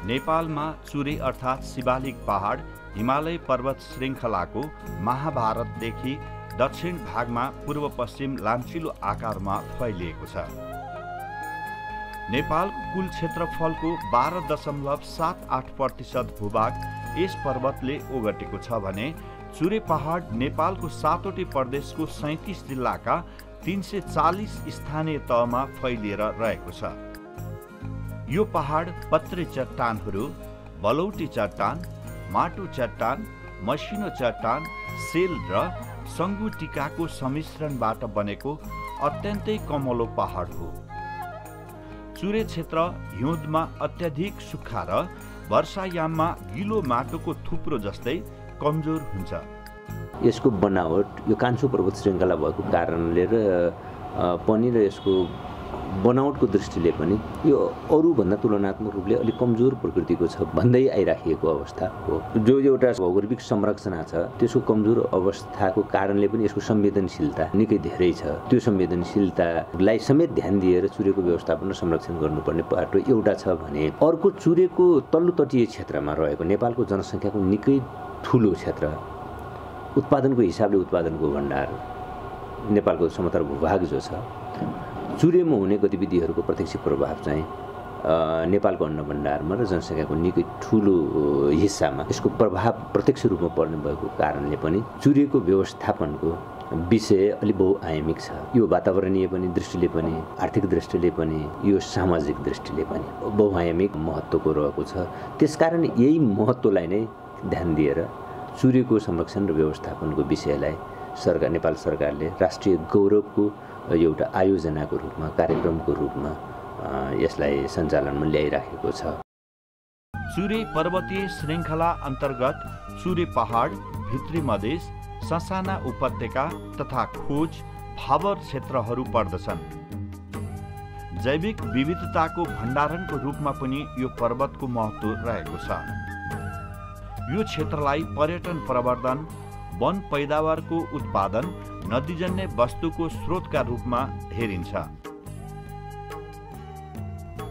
नेपालमा चुरे अर्थात् शिवालिक पहाड हिमालय पर्वत श्रृङ्खलाको महाभारतदेखि दक्षिण भागमा पूर्व पश्चिम लाम्चिलो आकारमा फैलिएको छ। नेपालको कुल क्षेत्रफलको 12.78% भूभाग यस पर्वतले ओगटेको छ भने चुरे पहाड नेपालको 7वटै प्रदेशको 37 जिल्लाका 340 स्थानीय तहमा फैलिएर रहेको छ। यो पहाड पत्रे चट्टानहरू, बलौटी चट्टान, माटो चट्टान, मसिनो चट्टान, सेल र सङ्गुटिकाको सम्मिश्रणबाट बनेको अत्यन्तै कमलो पहाड हो। चुरे क्षेत्र हिउँदमा अत्यधिक सुक्खा र वर्षायाममा गिलो माटोको थुप्रो जस्तै कमजोर हुन्छ। यसको बनावट यो कान्छो पर्वत श्रृङ्खला भएको कारणले र पनि र यसको बनावटको दृष्टिले पनि यो अरूभन्दा तुलनात्मक रूपले अलिक कमजोर प्रकृतिको छ भन्दै आइराखिएको अवस्था हो। जो एउटा भौगोलिक संरचना छ त्यसको कमजोर अवस्थाको कारणले पनि यसको संवेदनशीलता निकै धेरै छ। त्यो संवेदनशीलतालाई समेत ध्यान दिएर चुरेको व्यवस्थापन र संरक्षण गर्नुपर्ने बाटो एउटा छ भने अर्को चुरेको तल्लो तटीय क्षेत्रमा रहेको नेपालको जनसङ्ख्याको निकै ठुलो क्षेत्र, उत्पादनको हिसाबले उत्पादनको भण्डार नेपालको समतल भूभाग जो छ, चुरेमा हुने गतिविधिहरूको प्रत्यक्ष प्रभाव चाहिँ नेपालको अन्न भण्डारमा र जनसङ्ख्याको निकै ठुलो हिस्सामा यसको प्रभाव प्रत्यक्ष रूपमा पर्ने भएको कारणले पनि चुरेको व्यवस्थापनको विषय अलि बहुआयामिक छ। यो वातावरणीय पनि दृष्टिले पनि, आर्थिक दृष्टिले पनि, यो सामाजिक दृष्टिले पनि बहुआयामिक महत्त्वको रहेको छ। त्यसकारण यही महत्त्वलाई नै ध्यान दिएर चुरेको संरक्षण र व्यवस्थापनको विषयलाई नेपाल सरकारले राष्ट्रिय गौरवको एउटा आयोजनाको रूपमा, कार्यक्रमको रूपमा यसलाई सञ्चालनमा ल्याइराखेको छ। चुरे पर्वतीय श्रृङ्खला अन्तर्गत चुरे पहाड, भित्री मधेस, ससाना उपत्यका तथा खोज, भावर क्षेत्रहरू पर्दछन्। जैविक विविधताको भण्डारणको रूपमा पनि यो पर्वतको महत्त्व रहेको छ। यो क्षेत्रलाई पर्यटन प्रवर्धन, वन पैदावारको उत्पादन, नदीजन्य वस्तुको स्रोतका रूपमा हेरिन्छ।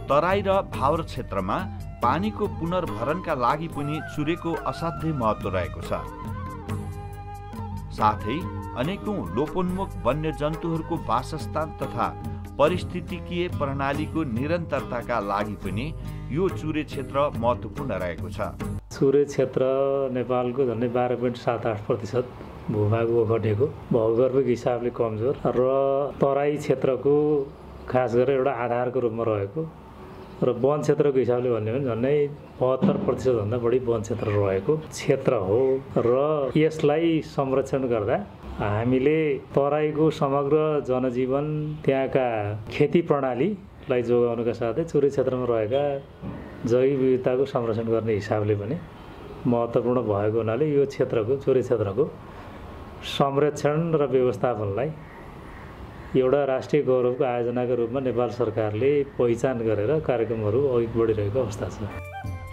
तराई र भावर क्षेत्रमा पानीको पुनर्भरणका लागि पनि चुरेको असाध्यै महत्त्व रहेको छ। साथै अनेकौं लोपोन्मुख वन्यजन्तुहरूको वासस्थान तथा पारिस्थितिकीय प्रणालीको निरन्तरताका लागि पनि यो चुरे क्षेत्र महत्त्वपूर्ण रहेको छ। चुरे क्षेत्र नेपालको झन्डै 12.78% भूभाग ओगटेको, भौगोलिक हिसाबले कमजोर र तराई क्षेत्रको खास गरेर एउटा आधारको रूपमा रहेको र वन क्षेत्रको हिसाबले भन्यो भने झन्डै 72% भन्दा बढी वन क्षेत्र रहेको क्षेत्र हो। र यसलाई संरक्षण गर्दा हामीले तराईको समग्र जनजीवन, त्यहाँका खेती प्रणालीलाई जोगाउनुका साथै चुरे क्षेत्रमा रहेका जैविक विविधताको संरक्षण गर्ने हिसाबले पनि महत्त्वपूर्ण भएको हुनाले यो क्षेत्रको, चुरे क्षेत्रको संरक्षण र व्यवस्थापनलाई एउटा राष्ट्रिय गौरवको आयोजनाको रूपमा नेपाल सरकारले पहिचान गरेर कार्यक्रमहरू अघि बढिरहेको अवस्था छ।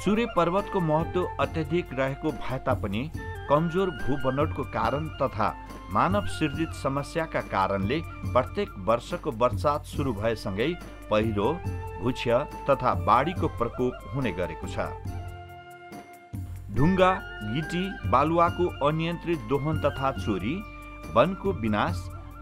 चुरे पर्वतको महत्त्व अत्यधिक रहेको भए तापनि कमजोर भूबनोटको कारण तथा मानव सृजित समस्याका कारणले प्रत्येक वर्षको बर्सात सुरु भएसँगै पहिरो, भूक्ष्य तथा बाढीको प्रकोप हुने गरेको छ। ढुङ्गा, गिटी, बालुवाको अनियन्त्रित दोहन तथा चोरी, वनको विनाश,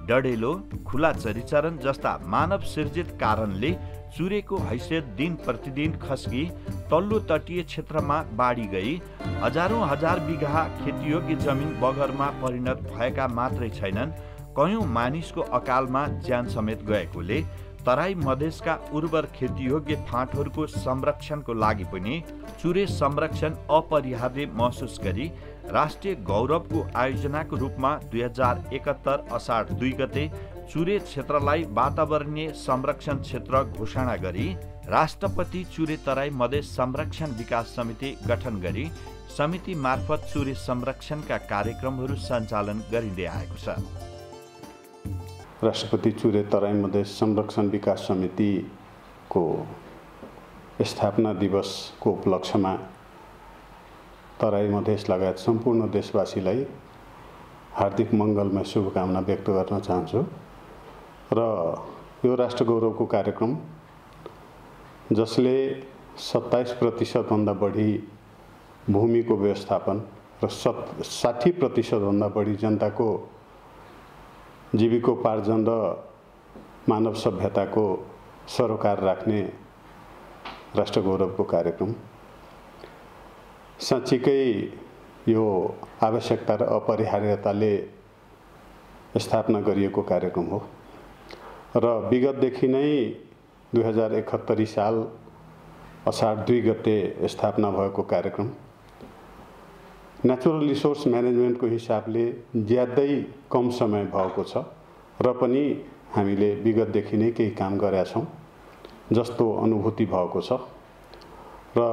डढेलो, खुला चरीचरण जस्ता मानव सृजित कारणले चुरेको हैसियत दिन प्रतिदिन खस्की तल्लो तटीय क्षेत्रमा बाढी गई हजारौं हजार बिघा खेतीयोग्य जमिन बगरमा परिणत भएका मात्रै छैनन्, कयौं मानिसको अकालमा ज्यान समेत गएकोले तराई मधेसका उर्वर खेतीयोग्य फाँटहरूको संरक्षणको लागि पनि चुरे संरक्षण अपरिहार्य महसुस गरी राष्ट्रिय गौरवको आयोजनाको रूपमा 2071 असाढ 2 गते चुरे क्षेत्रलाई वातावरणीय संरक्षण क्षेत्र घोषणा गरी राष्ट्रपति चुरे तराई मधेस संरक्षण विकास समिति गठन गरी समिति मार्फत चुरे संरक्षणका कार्यक्रमहरू सञ्चालन गरिँदै आएको छ। राष्ट्रपति चुरे तराई मधेस संरक्षण विकास समितिको स्थापना दिवसको उपलक्ष्यमा तराई मधेस लगायत सम्पूर्ण देशवासीलाई हार्दिक मङ्गलमय शुभकामना व्यक्त गर्न चाहन्छु। र यो राष्ट्र गौरवको कार्यक्रम जसले 27% भन्दा बढी भूमिको व्यवस्थापन र 60% भन्दा बढी जनताको जीविकोपार्जन र मानव सभ्यताको सरोकार राख्ने राष्ट्र गौरवको कार्यक्रम साँच्चीकै यो आवश्यकता र अपरिहार्यताले स्थापना गरिएको कार्यक्रम हो र विगतदेखि नै 2071 साल असार 2 गते स्थापना भएको कार्यक्रम नेचुरल रिसोर्स म्यानेजमेन्टको हिसाबले ज्यादै कम समय भएको छ र पनि हामीले विगतदेखि नै केही काम गरेका छौँ जस्तो अनुभूति भएको छ र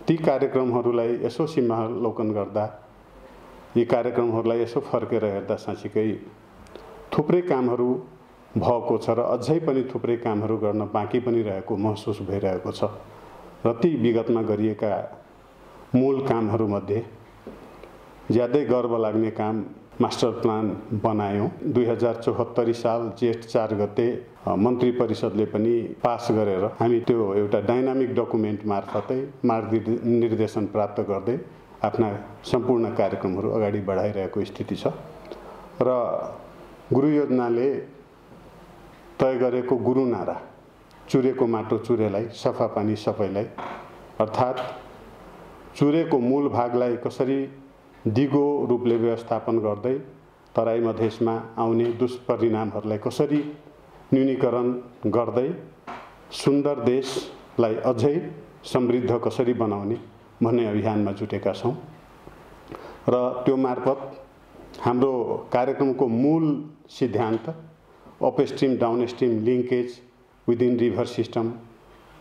ती कार्यक्रमहरूलाई यसो सीमालोकन गर्दा यी कार्यक्रमहरूलाई यसो फर्केर हेर्दा साँच्चीकै थुप्रै कामहरू भएको छ र अझै पनि थुप्रै कामहरू गर्न बाँकी पनि रहेको महसुस भइरहेको छ र ती विगतमा गरिएका मूल कामहरूमध्ये ज्यादै गर्व लाग्ने काम मास्टर प्लान बनायौँ। 2074 साल जेठ 4 गते मन्त्री परिषदले पनि पास गरेर हामी त्यो एउटा डाइनामिक डकुमेन्ट मार्फतै मार्गनिर्देशन प्राप्त गर्दै आफ्ना सम्पूर्ण कार्यक्रमहरू अगाडि बढाइरहेको स्थिति छ र गुरु योजनाले तय गरेको गुरु नारा चुरेको माटो चुरेलाई सफा पानी सबैलाई अर्थात् चुरेको मूल भागलाई कसरी दिगो रूपले व्यवस्थापन गर्दै तराई मधेसमा आउने दुष्परिणामहरूलाई कसरी न्यूनीकरण गर्दै सुन्दर देशलाई अझै समृद्ध कसरी बनाउने भन्ने अभियानमा जुटेका छौँ र त्यो मार्फत हाम्रो कार्यक्रमको मूल सिद्धान्त upstream downstream linkage within river system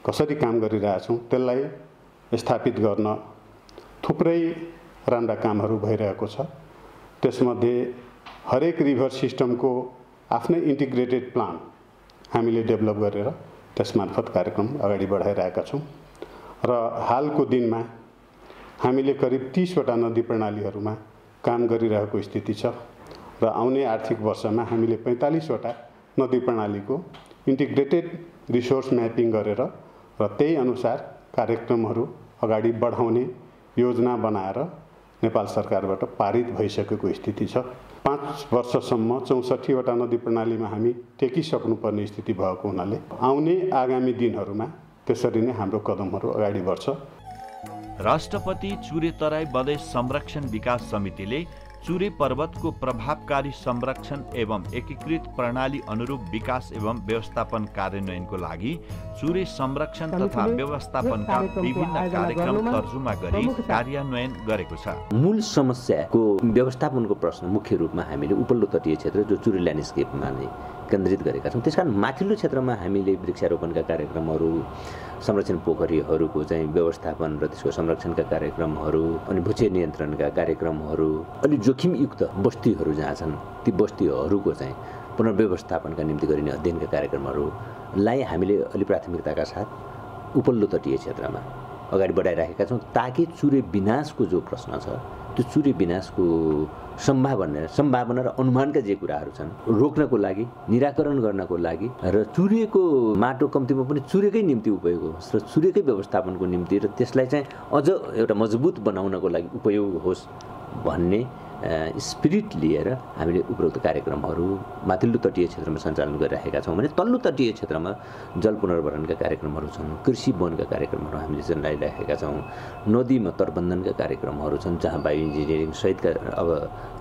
कसरी काम गरिरहेछौँ त्यसलाई स्थापित गर्न थुप्रै राम्रा कामहरू भइरहेको छ। त्यसमध्ये हरेक रिभर सिस्टमको आफ्नै इन्टिग्रेटेड प्लान हामीले डेभलप गरेर त्यसमार्फत कार्यक्रम अगाडि बढाइरहेका छौँ र हालको दिनमा हामीले करिब 30 वटा नदी प्रणालीहरूमा काम गरिरहेको स्थिति छ र आउने आर्थिक वर्षमा हामीले 45 वटा नदी प्रणालीको इन्टिग्रेटेड रिसोर्स म्यापिङ गरेर र त्यही अनुसार कार्यक्रमहरू अगाडि बढाउने योजना बनाएर नेपाल सरकारबाट पारित भइसकेको स्थिति छ। 5 वर्षसम्म 64 वटा नदी प्रणालीमा हामी टेकिसक्नुपर्ने स्थिति भएको हुनाले आउने आगामी दिनहरूमा त्यसरी नै हाम्रो कदमहरू अगाडि बढ्छ। राष्ट्रपति चुरे तराई बदेश संरक्षण विकास समितिले चुरे पर्वतको प्रभावकारी संरक्षण एवं एकीकृत प्रणाली अनुरूप विकास एवं व्यवस्थापन कार्यान्वयनको लागि चुरे संरक्षण तथा व्यवस्थापनका विभिन्न कार्यक्रम तर्जुमा गरी कार्यान्वयन गरेको छ। मूल समस्याको व्यवस्थापनको प्रश्न मुख्य रूपमा हामीले उपल्लो तटीय क्षेत्र जो चुरे ल्यान्डस्केपमा नै केन्द्रित गरेका छौँ। त्यसकारण माथिल्लो क्षेत्रमा हामीले वृक्षारोपणका कार्यक्रमहरू संरक्षण पोखरीहरूको चाहिँ व्यवस्थापन र त्यसको संरक्षणका कार्यक्रमहरू अनि भूक्षय नियन्त्रणका कार्यक्रमहरू अलि जोखिमयुक्त बस्तीहरू जहाँ छन् ती बस्तीहरूको चाहिँ पुनर्व्यवस्थापनका निम्ति गरिने अध्ययनका कार्यक्रमहरूलाई हामीले अलि प्राथमिकताका साथ उपल्लो तटीय क्षेत्रमा अगाडि बढाइराखेका छौँ ताकि चुरे विनाशको जो प्रश्न छ त्यो चुरे विनाशको सम्भावना र अनुमानका जे कुराहरू छन् रोक्नको लागि निराकरण गर्नको लागि र चुरेको माटो कम्तीमा पनि चुरेकै निम्ति उपयोग होस् र चुरेकै व्यवस्थापनको निम्ति र त्यसलाई चाहिँ अझ एउटा मजबुत बनाउनको लागि उपयोग होस् भन्ने स्पिरिट लिएर हामीले उपरोक्त कार्यक्रमहरू माथिल्लो तटीय क्षेत्रमा सञ्चालन गरिरहेका छौँ भने तल्लो तटीय क्षेत्रमा जल पुनर्भरणका कार्यक्रमहरू छन्, कृषि वनका कार्यक्रमहरू हामीले चलाइरहेका छौँ, नदीमा तटबन्धनका कार्यक्रमहरू छन् जहाँ बायो इन्जिनियरिङ सहितका अब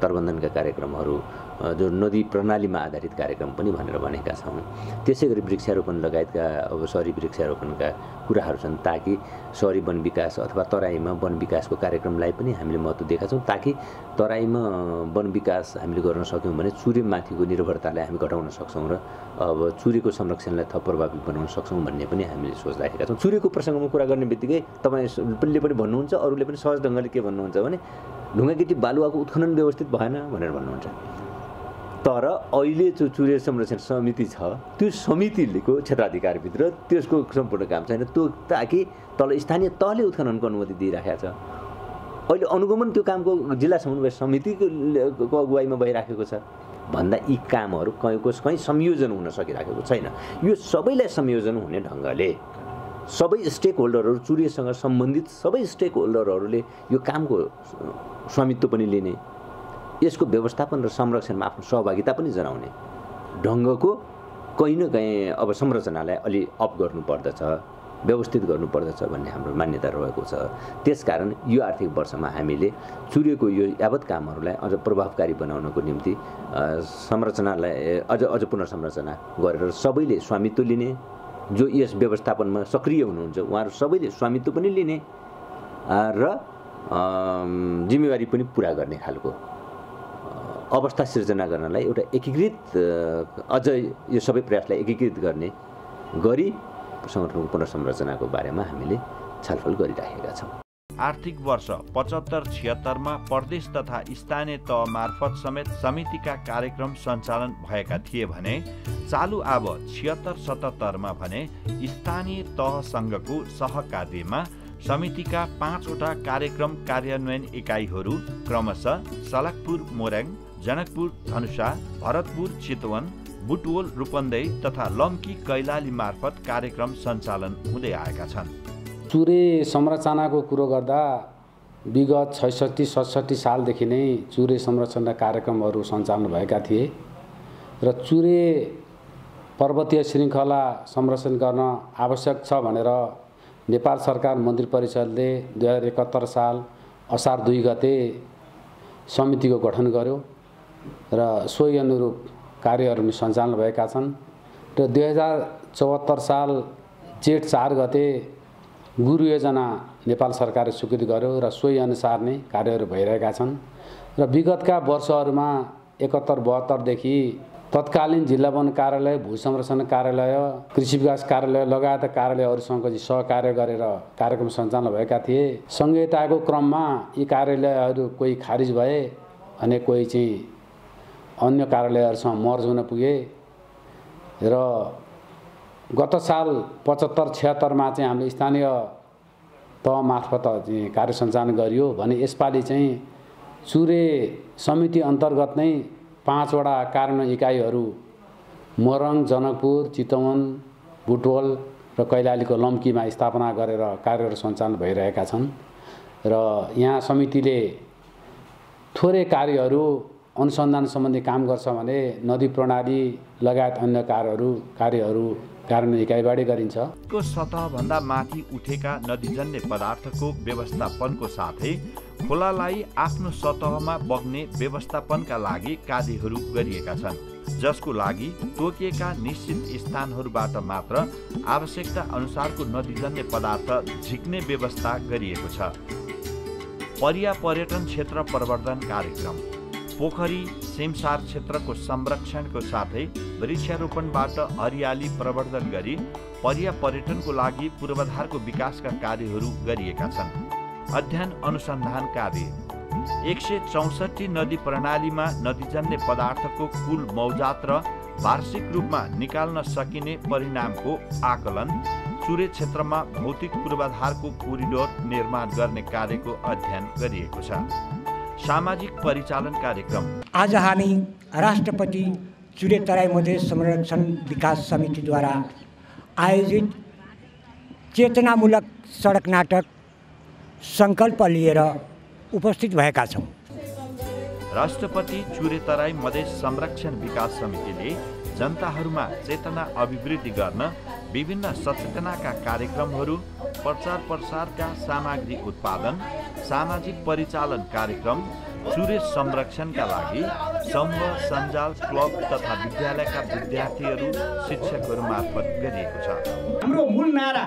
तटबन्धनका कार्यक्रमहरू जो नदी प्रणालीमा आधारित कार्यक्रम पनि भनेर भनेका छौँ। त्यसै गरी वृक्षारोपण लगायतका अब सहरी वृक्षारोपणका कुराहरू छन् ताकि सहरी वन विकास अथवा तराईमा वन विकासको कार्यक्रमलाई पनि हामीले महत्त्व दिएका छौँ ताकि तराईमा वन विकास हामीले गर्न सक्यौँ भने चुरेमाथिको निर्भरतालाई हामी घटाउन सक्छौँ र अब चुरेको संरक्षणलाई थप प्रभावी बनाउन सक्छौँ भन्ने पनि हामीले सोच राखेका छौँ। चुरेको प्रसङ्गमा कुरा गर्ने बित्तिकै तपाईँले पनि भन्नुहुन्छ, अरूले पनि सहज ढङ्गले के भन्नुहुन्छ भने ढुङ्गाकेटी बालुवाको उत्खनन व्यवस्थित भएन भनेर भन्नुहुन्छ। तर अहिले जो चुरे संरक्षण समिति छ त्यो समितिको क्षेत्राधिकारभित्र त्यसको सम्पूर्ण काम छैन त्यो ताकि तल स्थानीय तहले उत्खननको अनुमति दिइराखेको छ। अहिले अनुगमन त्यो कामको जिल्ला समन्वय समितिको अगुवाईमा भइराखेको छ भन्दा यी कामहरू कहीँ संयोजन हुन सकिराखेको छैन। यो सबैलाई संयोजन हुने ढङ्गले सबै स्टेक होल्डरहरू, चुरेसँग सम्बन्धित सबै स्टेक होल्डरहरूले यो कामको स्वामित्व पनि लिने, यसको व्यवस्थापन र संरक्षणमा आफ्नो सहभागिता पनि जनाउने ढङ्गको कहीँ न कहीँ अब संरचनालाई अलि अप गर्नुपर्दछ, व्यवस्थित गर्नुपर्दछ भन्ने हाम्रो मान्यता रहेको छ। त्यसकारण यो आर्थिक वर्षमा हामीले चुरेको यो यावत कामहरूलाई अझ प्रभावकारी बनाउनको निम्ति संरचनालाई अझ पुनर्संरचना गरेर सबैले स्वामित्व लिने, जो यस व्यवस्थापनमा सक्रिय हुनुहुन्छ उहाँहरू सबैले स्वामित्व पनि लिने र जिम्मेवारी पनि पुरा गर्ने खालको अवस्था सिर्जना गर्नलाई एउटा एकीकृत अझ यो सबै प्रयासलाई एकीकृत गर्ने गरी सङ्गठनको पुनर्संरचनाको बारेमा हामीले छलफल गरिराखेका छौँ। आर्थिक वर्ष 75-76 मा प्रदेश तथा स्थानीय तह मार्फत समेत समितिका कार्यक्रम सञ्चालन भएका थिए भने चालु अब 76-77 मा भने स्थानीय तह सङ्घको सहकार्यमा समितिका 5 वटा कार्यक्रम कार्यान्वयन इकाइहरू क्रमशः सलकपुर मोरङ, जनकपुर धनुषा, भरतपुर चितवन, बुटवल रूपन्देही तथा लम्की कैलाली मार्फत कार्यक्रम सञ्चालन हुँदै आएका छन्। चुरे संरचनाको कुरो गर्दा विगत 66-67 सालदेखि नै चुरे संरक्षण कार्यक्रमहरू सञ्चालन भएका थिए र चुरे पर्वतीय श्रृङ्खला संरक्षण गर्न आवश्यक छ भनेर नेपाल सरकार मन्त्री परिषदले 2071 साल असार 2 गते समितिको गठन गर्यो र सोही अनुरूप कार्यहरू पनि सञ्चालन भएका छन् र 2074 साल जेठ 4 गते गुरु योजना नेपाल सरकारले स्वीकृत गर्यो र सोही अनुसार नै कार्यहरू भइरहेका छन् र विगतका वर्षहरूमा 71-72 देखि तत्कालीन जिल्ला वन कार्यालय, भू संरक्षण कार्यालय, कृषि विकास कार्यालय लगायत कार्यालयहरूसँग सहकार्य गरेर कार्यक्रम सञ्चालन भएका थिए। संहिताको क्रममा यी कार्यालयहरू कोही खारिज भए अनि कोही चाहिँ अन्य कार्यालयहरूसँग मर्ज हुन पुगे र गत साल 75-76 मा चाहिँ हामीले स्थानीय तह मार्फत कार्य सञ्चालन गरियो भने यसपालि चाहिँ चुरे समिति अन्तर्गत नै 5 वटा कार्यान्वयन इकाइहरू मोरङ, जनकपुर, चितवन, बुटवल र कैलालीको लम्कीमा स्थापना गरेर कार्यहरू सञ्चालन भइरहेका छन् र यहाँ समितिले थोरै कार्यहरू अनुसन्धान सम्बन्धी काम गर्छ भने नदी प्रणाली लगायत अन्य कार्यहरू कार्यान्वयन इकाइबाटै गरिन्छ। को सतहभन्दा माथि उठेका नदीजन्य पदार्थको व्यवस्थापनको साथै खोलालाई आफ्नो सतहमा बग्ने व्यवस्थापनका लागि कार्यहरू गरिएका छन्, जसको लागि तोकिएका निश्चित स्थानहरूबाट मात्र आवश्यकता अनुसारको नदीजन्य पदार्थ झिक्ने व्यवस्था गरिएको छ। पर्यटन क्षेत्र प्रवर्धन कार्यक्रम, पोखरी सिमसार क्षेत्रको संरक्षणको साथै वृक्षारोपणबाट हरियाली प्रवर्धन गरी पर्यटनको लागि पूर्वाधारको विकासका कार्यहरू गरिएका छन्। अध्ययन अनुसन्धान कार्य, 164 नदी प्रणालीमा नदीजन्य पदार्थको कुल मौजात र वार्षिक रूपमा निकाल्न सकिने परिणामको आकलन, चुरे क्षेत्रमा भौतिक पूर्वाधारको कोरिडोर निर्माण गर्ने कार्यको अध्ययन गरिएको छ। सामाजिक परिचालन कार्यक्रम, आज हामी राष्ट्रपति चुरे तराई मधेस संरक्षण विकास समितिद्वारा आयोजित चेतनामूलक सडक नाटक सङ्कल्प लिएर उपस्थित भएका छौँ। राष्ट्रपति चुरे तराई मधेस संरक्षण विकास समितिले जनताहरूमा चेतना अभिवृद्धि गर्न विभिन्न सचेतनाका कार्यक्रमहरू, प्रचार प्रसारका सामग्री उत्पादन, सामाजिक परिचालन कार्यक्रम, चुरे संरक्षणका लागि समूह, सञ्जाल, क्लब तथा विद्यालयका विद्यार्थीहरू, शिक्षकहरू मार्फत गरिएको छ। हाम्रो मूल नारा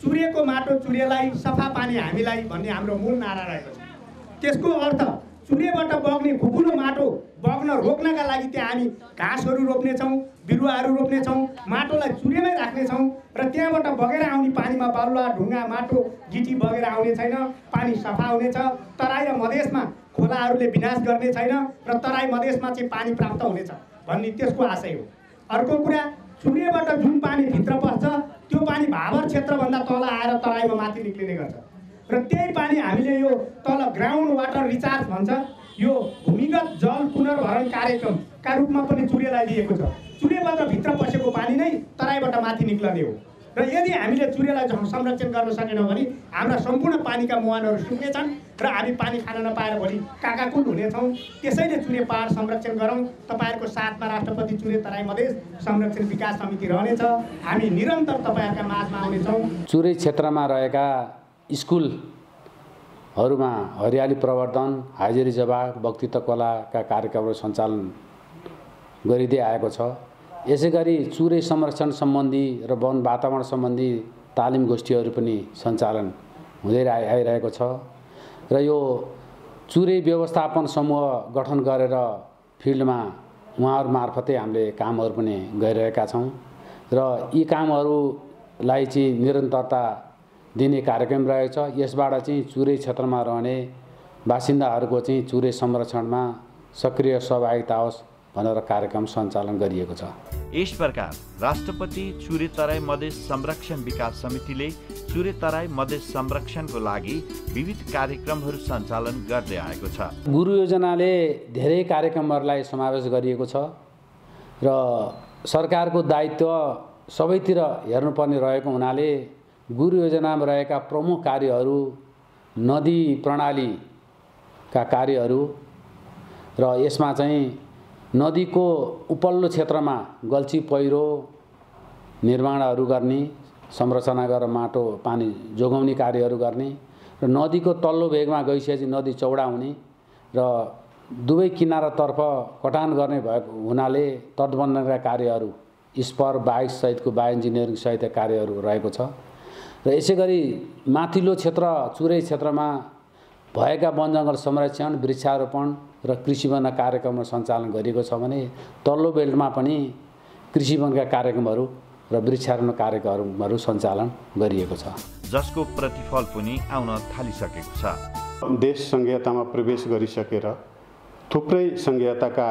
चुरेको माटो चुरेलाई, सफा पानी हामीलाई भन्ने हाम्रो मूल नारा रहेको छ। त्यसको अर्थ चुरेबाट बग्ने खुकुलो माटो बग्न रोक्नका लागि त्यहाँ हामी घाँसहरू रोप्नेछौँ, बिरुवाहरू रोप्नेछौँ, माटोलाई चुरेमै राख्नेछौँ र त्यहाँबाट बगेर आउने पानीमा बालुवा, ढुङ्गा, माटो, गिटी बगेर आउने छैन, पानी सफा हुनेछ। तराई र मधेसमा खोलाहरूले विनाश गर्ने छैन र तराई मधेसमा चाहिँ पानी प्राप्त हुनेछ भन्ने त्यसको आशय हो। अर्को कुरा, चुरेबाट जुन पानी भित्र पस्छ त्यो पानी भाबर क्षेत्रभन्दा तल आएर तराईमा माथि निक्लिने गर्छ र त्यही पानी हामीले यो तल ग्राउन्ड वाटर रिचार्ज भन्छ, यो भूमिगत जल पुनर्भरण कार्यक्रमका रूपमा पनि चुरेलाई लिएको छ। चुरेबाट भित्र पसेको पानी नै तराईबाट माथि निक्लने हो र यदि हामीले चुरेलाई संरक्षण गर्न सकेनौँ भने हाम्रा सम्पूर्ण पानीका मुहानहरू सुक्नेछन् र हामी पानी खान नपाएर भोलि काकाकुल हुनेछौँ। त्यसैले चुरे पहाड संरक्षण गरौँ। तपाईँहरूको साथमा राष्ट्रपति चुरे तराई मधेस संरक्षण विकास समिति रहनेछ। हामी निरन्तर तपाईँहरूका माझमा आउनेछौँ। चुरे क्षेत्रमा रहेका स्कुलहरूमा हरियाली प्रवर्धन, हाजिरी जवाब, वक्तृत्व कलाका कार्यक्रमहरू सञ्चालन गरिँदै आएको छ। यसै गरी चुरे संरक्षण सम्बन्धी र वन वातावरण सम्बन्धी तालिम गोष्ठीहरू पनि सञ्चालन हुँदै आइरहेको छ र यो चुरे व्यवस्थापन समूह गठन गरेर फिल्डमा उहाँहरू मार्फतै हामीले कामहरू पनि गरिरहेका छौँ र यी कामहरूलाई चाहिँ निरन्तरता दिने कार्यक्रम रहेको छ। यसबाट चाहिँ चुरे क्षेत्रमा रहने बासिन्दाहरूको चाहिँ चुरे संरक्षणमा सक्रिय सहभागिता होस् भनेर कार्यक्रम सञ्चालन गरिएको छ। यस प्रकार राष्ट्रपति चुरे तराई मधेस संरक्षण विकास समितिले चुरे तराई मधेस संरक्षणको लागि विविध कार्यक्रमहरू सञ्चालन गर्दै आएको छ। गुरु योजनाले धेरै कार्यक्रमहरूलाई समावेश गरिएको छ र सरकारको दायित्व सबैतिर हेर्नुपर्ने रहेको हुनाले गुरु योजनामा रहेका प्रमुख कार्यहरू नदी प्रणालीका कार्यहरू र यसमा चाहिँ नदीको उपल्लो क्षेत्रमा गल्छी पहिरो निर्माणहरू गर्ने, संरचना गरेर माटो पानी जोगाउने कार्यहरू गर्ने र नदीको तल्लो भेगमा गइसकेपछि नदी चौडा हुने र दुवै किनारातर्फ कटान गर्ने भएको हुनाले तटबन्धनका कार्यहरू स्पर बाइक सहितको बायो इन्जिनियरिङ सहितका कार्यहरू रहेको छ र यसै गरी माथिल्लो क्षेत्र चुरे क्षेत्रमा भएका वनजङ्गल संरक्षण, वृक्षारोपण र कृषि वनका कार्यक्रमहरू सञ्चालन गरिएको छ भने तल्लो बेल्टमा पनि कृषि वनका कार्यक्रमहरू र वृक्षारोपण कार्यक्रमहरू सञ्चालन गरिएको छ, जसको प्रतिफल पनि आउन थालिसकेको छ। देश संघीयतामा प्रवेश गरिसकेर थुप्रै संघीयताका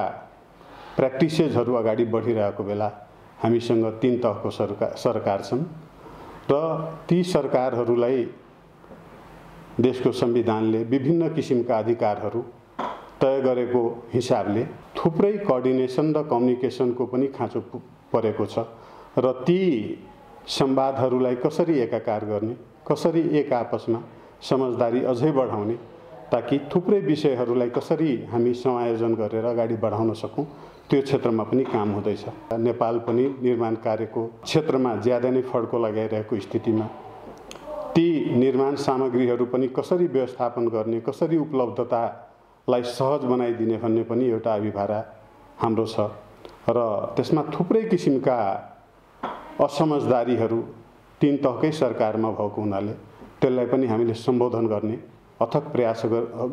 प्र्याक्टिसेसहरू अगाडि बढिरहेको बेला हामीसँग 3 तहको सरकार छन् र ती सरकारहरूलाई देशको संविधानले विभिन्न किसिमका अधिकारहरू तय गरेको हिसाबले थुप्रै कोअर्डिनेसन र कम्युनिकेसनको पनि खाँचो परेको छ र ती संवादहरूलाई कसरी एकाकार गर्ने, कसरी एक आपसमा समझदारी अझै बढाउने ताकि थुप्रै विषयहरूलाई कसरी हामी समायोजन गरेर अगाडि बढाउन सकौँ त्यो क्षेत्रमा पनि काम हुँदैछ। नेपाल पनि निर्माण कार्यको क्षेत्रमा ज्यादा नै फड्को लगाइरहेको स्थितिमा ती निर्माण सामग्रीहरू पनि कसरी व्यवस्थापन गर्ने, कसरी उपलब्धतालाई सहज बनाइदिने भन्ने पनि एउटा अभिभारा हाम्रो छ र त्यसमा थुप्रै किसिमका असमझदारीहरू 3 तहकै सरकारमा भएको हुनाले त्यसलाई पनि हामीले सम्बोधन गर्ने अथक प्रयास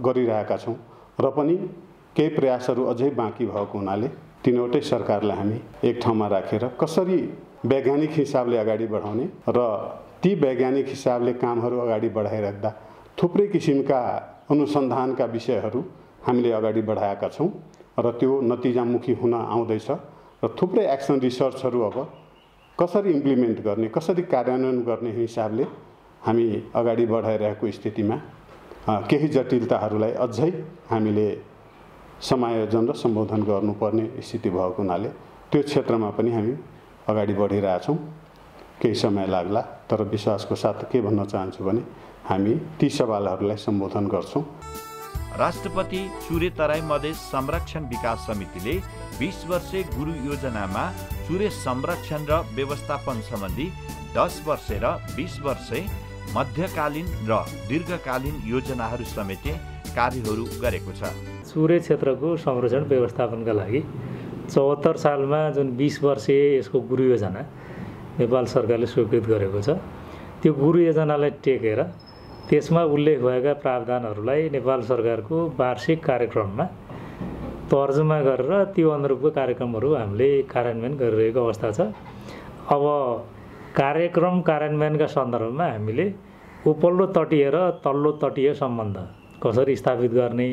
गरिरहेका छौँ र पनि केही प्रयासहरू अझै बाँकी भएको हुनाले तीनवटै सरकारलाई हामी एक ठाउँमा राखेर कसरी वैज्ञानिक हिसाबले अगाडि बढाउने र ती वैज्ञानिक हिसाबले कामहरू अगाडि बढाइराख्दा थुप्रै किसिमका अनुसन्धानका विषयहरू हामीले अगाडि बढाएका छौँ र त्यो नतिजामुखी हुन आउँदैछ र थुप्रै एक्सन रिसर्चहरू अब कसरी इम्प्लिमेन्ट गर्ने, कसरी कार्यान्वयन गर्ने हिसाबले हामी अगाडि बढाइरहेको स्थितिमा केही जटिलताहरूलाई अझै हामीले समायोजन र सम्बोधन गर्नुपर्ने स्थिति भएको हुनाले त्यो क्षेत्रमा पनि हामी अगाडि बढिरहेछौँ। केही समय लाग्ला तर विश्वासको साथ के भन्न चाहन्छु भने हामी ती सवालहरूलाई सम्बोधन गर्छौँ। राष्ट्रपति चुरे तराई मधेस संरक्षण विकास समितिले 20 वर्षे गुरु योजनामा चुरे संरक्षण र व्यवस्थापन सम्बन्धी 10 वर्षे र 20 वर्षे मध्यकालीन र दीर्घकालीन योजनाहरू समेत कार्यहरू गरेको छ। चुरे क्षेत्रको संरक्षण व्यवस्थापनका लागि 74 सालमा जुन 20 वर्षे यसको गुरु योजना नेपाल सरकारले स्वीकृत गरेको छ त्यो गुरु योजनालाई टेकेर त्यसमा उल्लेख भएका प्रावधानहरूलाई नेपाल सरकारको वार्षिक कार्यक्रममा तर्जुमा गरेर त्यो अनुरूपको कार्यक्रमहरू हामीले कार्यान्वयन गरिरहेको अवस्था छ। अब कार्यक्रम कार्यान्वयनका सन्दर्भमा हामीले उपल्लो तटीय र तल्लो तटीय सम्बन्ध कसरी स्थापित गर्ने,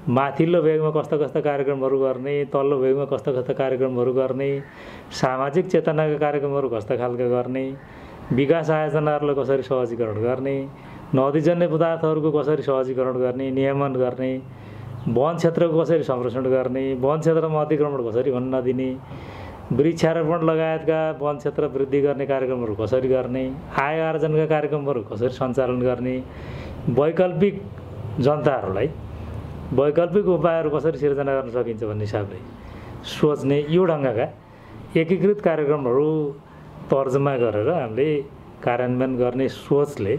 माथिल्लो भेगमा कस्ता कस्ता कार्यक्रमहरू गर्ने, तल्लो भेगमा कस्ता कस्ता कार्यक्रमहरू गर्ने, सामाजिक चेतनाका कार्यक्रमहरू कस्ता खालका गर्ने, विकास आयोजनाहरूलाई कसरी सहजीकरण गर्ने, नदीजन्य पदार्थहरूको कसरी सहजीकरण गर्ने, नियमन गर्ने, वन क्षेत्रको कसरी संरक्षण गर्ने, वन क्षेत्रमा अतिक्रमण कसरी हुन नदिने, वृक्षारोपण लगायतका वन क्षेत्र वृद्धि गर्ने कार्यक्रमहरू कसरी गर्ने, आय आर्जनका कार्यक्रमहरू कसरी सञ्चालन गर्ने, वैकल्पिक जनताहरूलाई वैकल्पिक उपायहरू कसरी सिर्जना गर्न सकिन्छ भन्ने हिसाबले सोच्ने यो ढङ्गका एकीकृत कार्यक्रमहरू तर्जुमा गरेर हामीले कार्यान्वयन गर्ने सोचले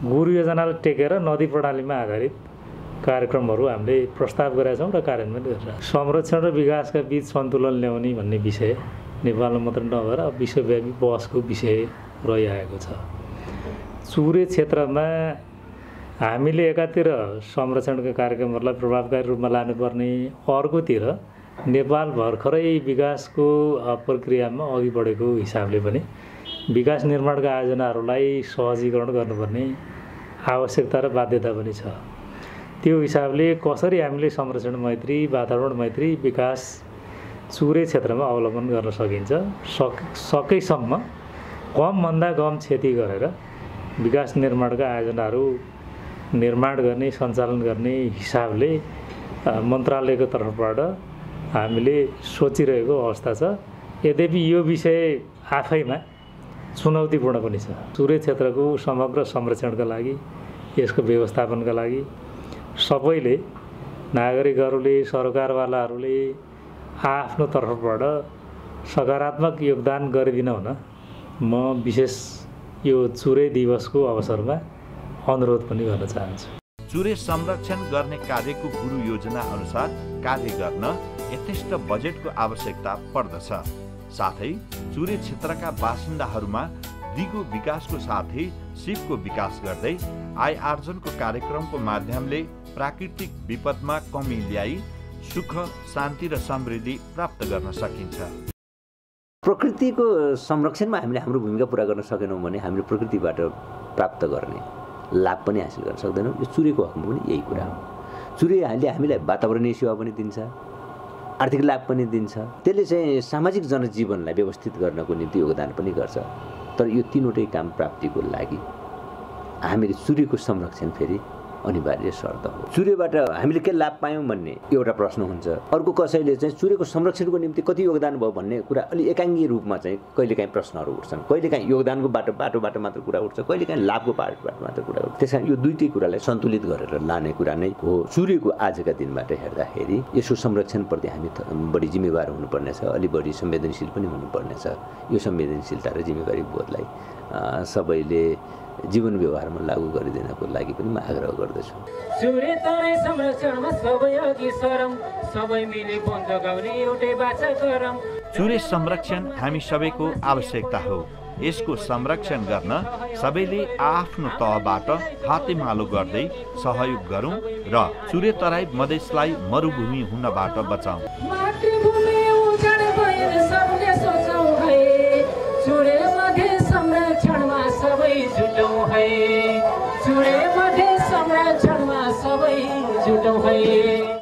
गुरु योजनालाई टेकेर नदी प्रणालीमा आधारित कार्यक्रमहरू हामीले प्रस्ताव गरेका छौँ र कार्यान्वयन गरिरहेका छौँ। संरक्षण र विकासका बीच सन्तुलन ल्याउने भन्ने विषय नेपालमा मात्र नभएर विश्वव्यापी बहसको विषय रहिआएको छ। चुरे क्षेत्रमा हामीले एकातिर संरक्षणका कार्यक्रमहरूलाई प्रभावकारी रूपमा लानुपर्ने, अर्कोतिर नेपाल भर्खरै विकासको प्रक्रियामा अघि बढेको हिसाबले पनि विकास निर्माणका आयोजनाहरूलाई सहजीकरण गर्नुपर्ने आवश्यकता र बाध्यता पनि छ। त्यो हिसाबले कसरी हामीले संरक्षण मैत्री, वातावरण मैत्री, विकास चुरे क्षेत्रमा अवलम्बन गर्न सकिन्छ, सकेसम्म कमभन्दा कम क्षति गरेर विकास निर्माणका आयोजनाहरू निर्माण गर्ने, सञ्चालन गर्ने हिसाबले मन्त्रालयको तर्फबाट हामीले सोचिरहेको अवस्था छ। यद्यपि यो विषय आफैमा चुनौतीपूर्ण पनि छ। चुरे क्षेत्रको समग्र संरक्षणका लागि, यसको व्यवस्थापनका लागि सबैले, नागरिकहरूले, सरकारवालाहरूले आफ्नो तर्फबाट सकारात्मक योगदान गरिदिन हुन म विशेष यो चुरे दिवसको अवसरमा अनुरोध पनि गर्न चाहन्छु। चुरे संरक्षण गर्ने कार्यको गुरु योजना अनुसार कार्य गर्न यथेष्ट बजेटको आवश्यकता पर्दछ। साथै चुरे क्षेत्रका बासिन्दाहरूमा दिगो विकासको साथै सिपको विकास गर्दै आय आर्जनको कार्यक्रमको माध्यमले प्राकृतिक विपदमा कमी ल्याई सुख, शान्ति र समृद्धि प्राप्त गर्न सकिन्छ। प्रकृतिको संरक्षणमा हामीले हाम्रो भूमिका पुरा गर्न सकेनौँ भने हामीले प्रकृतिबाट प्राप्त गर्ने लाभ पनि हासिल गर्न सक्दैनौँ। यो चुरेको हकमा पनि यही कुरा हो। चुरेले हामीलाई वातावरणीय सेवा पनि दिन्छ, आर्थिक लाभ पनि दिन्छ, त्यसले चाहिँ सामाजिक जनजीवनलाई व्यवस्थित गर्नको निम्ति योगदान पनि गर्छ। तर यो तीनवटै काम प्राप्तिको लागि हामीले चुरेको संरक्षण फेरि अनिवार्य शर्त हो। चुरेबाट हामीले के लाभ पायौँ भन्ने एउटा प्रश्न हुन्छ। अर्को कसैले चाहिँ चुरेको संरक्षणको निम्ति कति योगदान भयो भन्ने कुरा अलि एकाङ्गी रूपमा चाहिँ कहिलेकाहीँ प्रश्नहरू उठ्छन्। कहिलेकाहीँ योगदानको बाटोबाट मात्र कुरा उठ्छ, कहिलेकाहीँ लाभको बाटोबाट मात्र कुरा उठ्छ। त्यस कारण यो दुईटै कुरालाई सन्तुलित गरेर लाने कुरा नै हो। चुरेको आजका दिनबाट हेर्दाखेरि यसको संरक्षणप्रति हामी बढी जिम्मेवार हुनुपर्नेछ, अलि बढी संवेदनशील पनि हुनुपर्नेछ। यो संवेदनशीलता र जिम्मेवारी बोधलाई सबैले जीवन व्यवहारमा लागू गरिदिनको लागि पनि म आग्रह गर्दछु। चुरे तराई संरक्षणमा सबै अघि सरम, सबै मिले वन जोगाउने एउटै बाचा गरम। चुरे संरक्षण हामी सबैको आवश्यकता हो। यसको संरक्षण गर्न सबैले आफ्नो तहबाट हातेमालो गर्दै सहयोग गरौँ र चुरे तराई मधेसलाई मरुभूमि हुनबाट बचाउँ। मातृभूमि उजाड भएर सबले सोचौँ है, चुरे मधेस संरक्षणमा सबै जुटौँ है, चुरे मधेस संरक्षणमा सबै जुटौँ है।